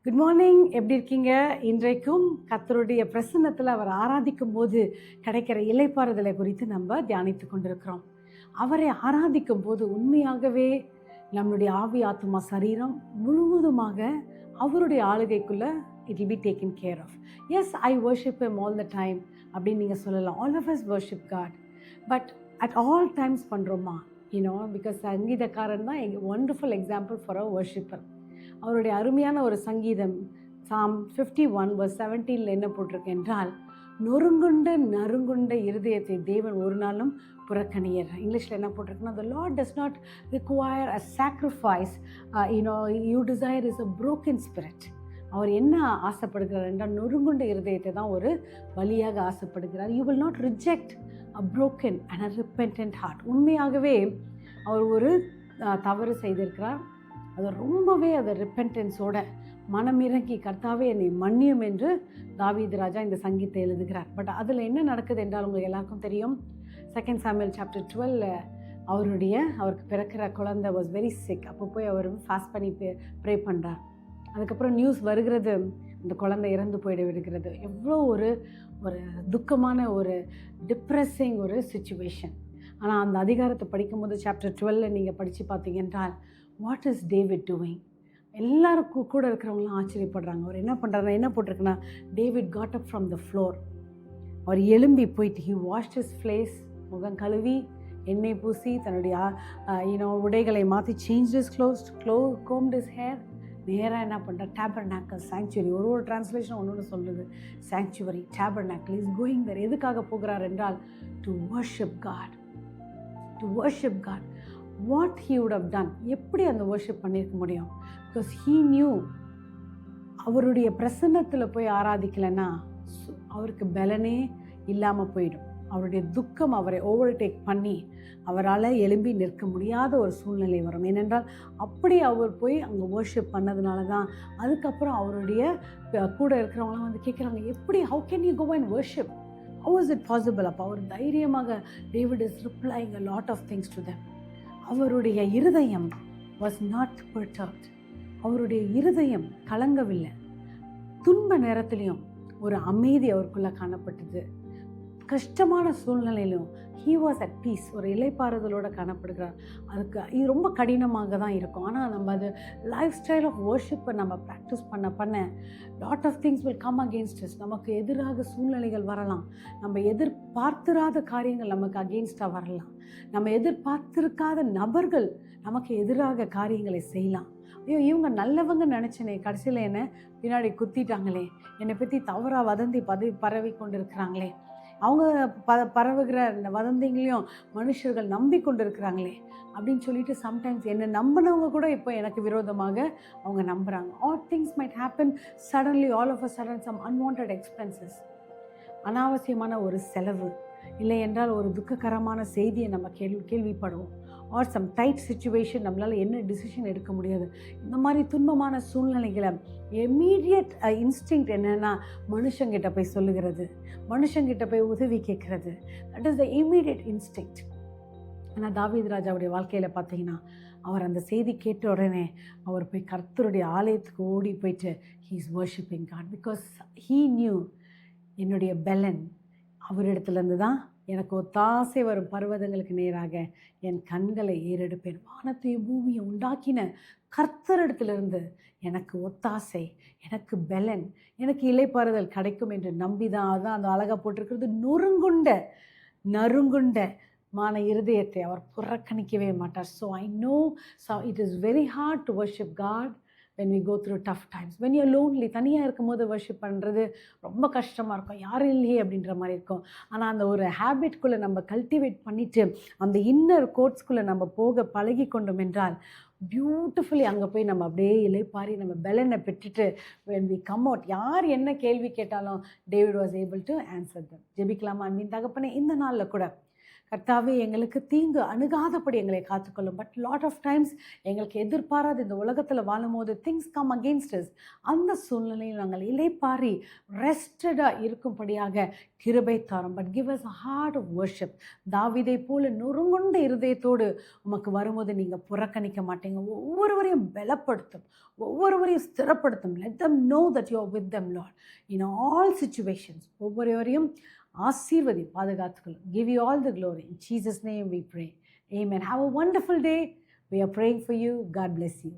Good morning. எப்படி இருக்கீங்க? இன்றைக்கும் கர்த்தருடைய பிரசன்னத்தில் அவர் ஆராதிக்கும் போது கிடைக்கிற இளைப்பாறுதலை குறித்து நம்ம தியானித்து கொண்டிருக்கிறோம். அவரை ஆராதிக்கும் போது உண்மையாகவே நம்மளுடைய ஆவி ஆத்மா சரீரம் முழுவதுமாக அவருடைய ஆளுகைக்குள்ள it will be taken care of. Yes, I worship him all the time அப்படின்னு நீங்கள் சொல்லலாம். All of us worship God. But at all times பண்ணுறோமா? பிகாஸ் சங்கீதக்காரன் தான் wonderful example for a worshipper. அவருடைய அருமையான ஒரு சங்கீதம் Psalm 51 verse 17 என்ன போட்டிருக்கு என்றால், நொறுங்குண்ட இருதயத்தை தேவன் ஒரு நாளும் புறக்கணியர். இங்கிலீஷில் என்ன போட்டிருக்குன்னா, the Lord does not require a sacrifice, you desire is a broken spirit. அவர் என்ன ஆசைப்படுகிறார் என்றால், நொறுங்குண்ட இருதயத்தை தான் ஒரு பலியாக ஆசைப்படுகிறார். you will not reject a broken and a repentant heart. உண்மையாகவே அவர் ஒரு தவறு செய்திருக்கிறார். அதை ரொம்பவே அதை ரிப்பென்டன்ஸோட மனமிறங்கி, கர்த்தாவே என்னை மன்னியும் என்று தாவீது ராஜா இந்த சங்கீதத்தை எழுதுகிறார். பட் அதில் என்ன நடக்குது என்றால் உங்களுக்கு எல்லாருக்கும் தெரியும். 2 Samuel chapter 12 அவருக்கு பிறக்கிற குழந்தை வாஸ் வெரி சிக். அப்போ போய் அவர் ஃபாஸ்ட் பண்ணி ப்ரே பண்ணுறார். அதுக்கப்புறம் நியூஸ் வருகிறது, அந்த குழந்தை இறந்து போயிட விடுகிறது. எவ்வளோ ஒரு துக்கமான ஒரு டிப்ரெஸிங் ஒரு சுச்சுவேஷன். ஆனால் அந்த அதிகாரத்தை படிக்கும்போது சாப்டர் 12 நீங்கள் படித்து பார்த்தீங்க என்றால், வாட் இஸ் டேவிட் டூயிங்? எல்லாருக்கும் கூட இருக்கிறவங்களாம் ஆச்சரியப்படுறாங்க. அவர் என்ன பண்ணுறாருன்னா, என்ன போட்டிருக்குன்னா, David got up from the floor. அவர் எழும்பி போயிட்டு ஹி வாஷ்ட் ஹிஸ் ஃபேஸ், முகம் கழுவி எண்ணெய் பூசி தன்னுடைய உடைகளை மாற்றி change his combed his hair. நேராக என்ன பண்ணுறார்? Tabernacle sanctuary. ஒரு டிரான்ஸ்லேஷன் ஒன்று சொல்லுது sanctuary, tabernacle is going there. எதுக்காக போகிறார் என்றால், to worship God. To worship God. What he would have done, எப்படி அந்த வர்ஷிப் பண்ணியிருக்க முடியும்? பிகாஸ் ஹீ நியூ, அவருடைய பிரசன்னத்தில் போய் ஆராதிக்கலைன்னா அவருக்கு பலனே இல்லாமல் போயிடும். அவருடைய துக்கம் அவரை ஓவர்டேக் பண்ணி அவரால் எழும்பி நிற்க முடியாத ஒரு சூழ்நிலை வரும். ஏனென்றால் அப்படி அவர் போய் அங்கே வர்ஷிப் பண்ணதுனால தான் அதுக்கப்புறம் அவருடைய கூட இருக்கிறவங்களாம் வந்து கேட்குறாங்க, எப்படி, how can you go and worship, how is it possible? அப்போ அவர் தைரியமாக, David is replying a lot of things to them. அவருடைய இருதயம் வாஸ் நாட் பெர்டர்ப்ட். அவருடைய இருதயம் கலங்கவில்லை. துன்ப நேரத்திலையும் ஒரு அமைதி அவருக்குள்ளே காணப்பட்டது. கஷ்டமான சூழ்நிலையிலும் ஹீ வாஸ் அட் பீஸ், ஒரு இளைப்பாறுதலோடு காணப்படுகிறார். அதுக்கு இது ரொம்ப கடினமாக தான் இருக்கும். ஆனால் நம்ம அது லைஃப் ஸ்டைல் ஆஃப் வர்ஷிப்பை நம்ம ப்ராக்டிஸ் பண்ண lot of things will come against us. நமக்கு எதிராக சூழ்நிலைகள் வரலாம். நம்ம எதிர்பார்த்திராத காரியங்கள் நமக்கு அகெயின்ஸ்டாக வரலாம். நம்ம எதிர்பார்த்திருக்காத நபர்கள் நமக்கு எதிராக காரியங்களை செய்யலாம். ஐயோ, இவங்க நல்லவங்க நினச்சினே, கடைசியில் என்னை பின்னாடி குத்திட்டாங்களே, என்னை பற்றி தவறாக வதந்தி பரவி கொண்டு இருக்கிறாங்களே, அவங்க பரவுகிற வதந்திங்களையும் மனுஷர்கள் நம்பி கொண்டு இருக்கிறாங்களே அப்படின்னு சொல்லிட்டு சம்டைம்ஸ் என்னை நம்பினவங்க கூட இப்போ எனக்கு விரோதமாக அவங்க நம்புகிறாங்க. All things might happen suddenly, all of a sudden some unwanted expenses. அனாவசியமான ஒரு செலவு, இல்லை என்றால் ஒரு துக்ககரமான செய்தியை நம்ம கேள்விப்படுவோம். ஆர் சம் டைட் சிச்சுவேஷன், நம்மளால் என்ன டிசிஷன் எடுக்க முடியாது. இந்த மாதிரி துன்பமான சூழ்நிலைகளை இம்மீடியட் இன்ஸ்டிங்க்ட் என்னென்னா, மனுஷங்கிட்ட போய் சொல்லுகிறது, மனுஷங்கிட்ட போய் உதவி கேட்குறது. That is the immediate instinct. ஆனால் தாவீது ராஜாவுடைய வாழ்க்கையில் பார்த்தீங்கன்னா, அவர் அந்த செய்தி கேட்ட உடனே அவர் போய் கர்த்தருடைய ஆலயத்துக்கு ஓடி போயிட்டு he is worshipping God. Because he knew, என்னுடைய பெலன் அவரிடத்துலேருந்து தான் எனக்கு ஒத்தாசை வரும். பர்வதங்களுக்கு நேராக என் கண்களை ஏறெடுப்பேன். வானத்தையும் பூமியை உண்டாக்கின கர்த்தரிடத்திலிருந்து எனக்கு ஒத்தாசை, எனக்கு பெலன், எனக்கு இளைப்பாறுதல் கிடைக்கும் என்று நம்பிதான். அதான் அந்த அழகாக போட்டிருக்கிறது, நறுங்குண்ட மான இருதயத்தை அவர் புறக்கணிக்கவே மாட்டார். So I know it is very hard to worship God when we go through tough times. when you're lonely, தனியாக இருக்கும்போது வர்ஷிப் பண்ணுறது ரொம்ப கஷ்டமாக இருக்கும். யாரும் இல்லையே அப்படின்ற மாதிரி இருக்கும். ஆனால் அந்த ஒரு ஹேபிட்குள்ளே நம்ம கல்டிவேட் பண்ணிவிட்டு அந்த இன்னர் கோட்ஸ்குள்ளே நம்ம போக பழகி கொண்டோம் என்றால் பியூட்டிஃபுல்லி அங்கே போய் நம்ம அப்படியே இளைப்பாரி நம்ம பெலனை பெற்றுட்டு when we come out, யார் என்ன கேள்வி கேட்டாலும் David was able to answer them. ஜெபிக்கலாமா? அன்பின் தகப்பனே, இந்த நாளில் கூட கர்த்தாவே எங்களுக்கு தீங்கு அணுகாதபடி எங்களை காத்துக்கொள்ளும். பட் லாட் ஆஃப் டைம்ஸ் எங்களுக்கு எதிர்பாராத இந்த உலகத்தில் வாழும்போது திங்ஸ் கம் அகெயின்ஸ்ட் அஸ். அந்த சூழ்நிலையில் நாங்கள் இளைப்பாரி ரெஸ்டடாக இருக்கும்படியாக கிருபை தாரும். But give us a heart of worship. தாவீதை போல நொறுங்குண்ட இருதயத்தோடு உமக்கு வரும்போது நீங்கள் புறக்கணிக்க மாட்டீங்க. ஒவ்வொருவரையும் பலப்படுத்தும், ஒவ்வொருவரையும் ஸ்திரப்படுத்தும். Let them know that you are with them Lord in all situations. ஒவ்வொருவரையும் ஆசீர்வதி, பாதுகாத்துக்கொள்ளும். Give you all the glory. In Jesus' name we pray. Amen. Have a wonderful day. We are praying for you. God bless you.